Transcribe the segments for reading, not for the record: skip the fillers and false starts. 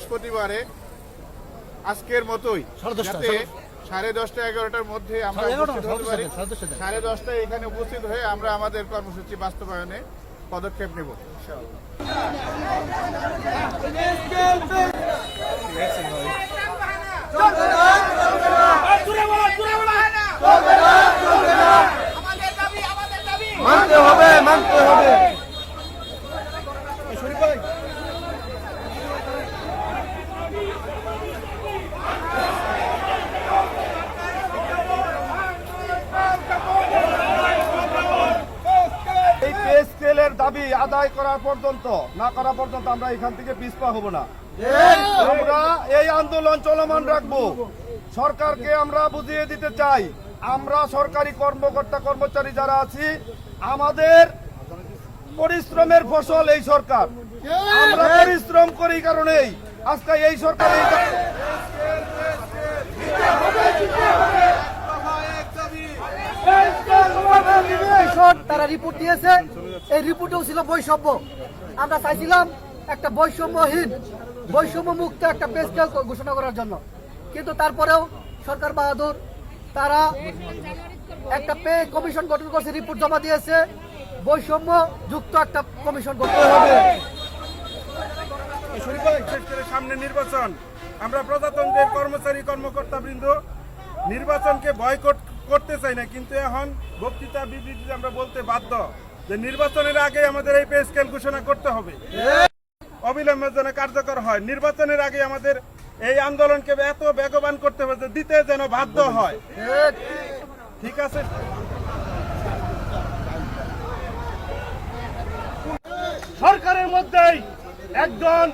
বৃহস্পতিবারে আজকের মতোই যাতে 10:30 11টার মধ্যে আমরা উপস্থিত হতে পারি। 10:30 এখানে উপস্থিত হয়ে আমরা আমাদের কর্মসূচি বাস্তবায়নে পদক্ষেপ নেব। মানতে হবে, মানতে হবে। এই পে স্কেলের দাবি আদায় করার পর্যন্ত না করা পর্যন্ত আমরা এখান থেকে পিছপা হব না। আমরা এই আন্দোলন চলমান রাখবো। সরকারকে আমরা বুঝিয়ে দিতে চাই, আমরা সরকারি কর্মকর্তা কর্মচারী যারা আছি, আমাদের পরিশ্রমের ফসল এই সরকার। আমরা পরিশ্রম করি কারণেই আজকে এই সরকার তারা রিপোর্ট দিয়েছে। এই রিপোর্টেও ছিল বৈষম্য। আমরা চাইছিলাম একটা বৈষম্যহীন, বৈষম্য মুক্ত একটা পে স্কেল ঘোষণা করার জন্য, কিন্তু তারপরেও সরকার বাহাদুর তারা একটা পে কমিশন গঠন করছে, রিপোর্ট জমা দিয়েছে। বৈষম্য যুক্ত একটা কমিশন করতে হবে। সামনে নির্বাচন, আমরা প্রজাতন্ত্রের কর্মচারী কর্মকর্তা বৃন্দ নির্বাচনকে বয়কট করতে চাই না, কিন্তু এখন বক্তৃতা বিবৃতিতে আমরা বলতে বাধ্য যে নির্বাচনের আগে আমাদের এই পে স্কেল ঘোষণা করতে হবে, অবিলম্বে যেন কার্যকর হয়। নির্বাচনের আগে আমাদের এই আন্দোলনকে এত বেগবান করতে হবে যে দিতে যেন বাধ্য হয়। ঠিক আছে, সরকারের মধ্যেই একজন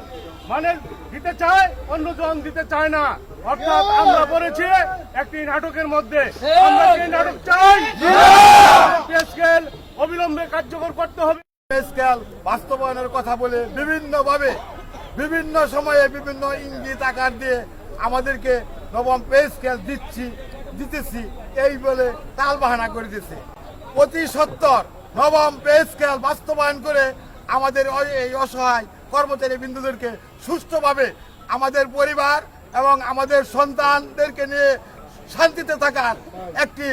মানে দিতে চায়, অন্যজন দিতে চায় না। অর্থাৎ আমরা বলেছি একটি নাটকের মধ্যে আমরা সেই নাটক চাই। পে স্কেল অবিলম্বে কার্যকর করতে হবে। পে স্কেল বাস্তবায়নের কথা বলে বিভিন্নভাবে বিভিন্ন সময়ে বিভিন্ন ইঙ্গিত আকার দিয়ে আমাদেরকে নবম পে স্কেল দিতেছি এই বলে টালবাহানা করে দিচ্ছে। অতি সত্বর নবম পে স্কেল বাস্তবায়ন করে আমাদের এই অসহায় কর্মচারী বিন্দুদেরকে সুষ্ঠুভাবে আমাদের পরিবার এবং আমাদের সন্তানদেরকে নিয়ে শান্তিতে থাকার একটি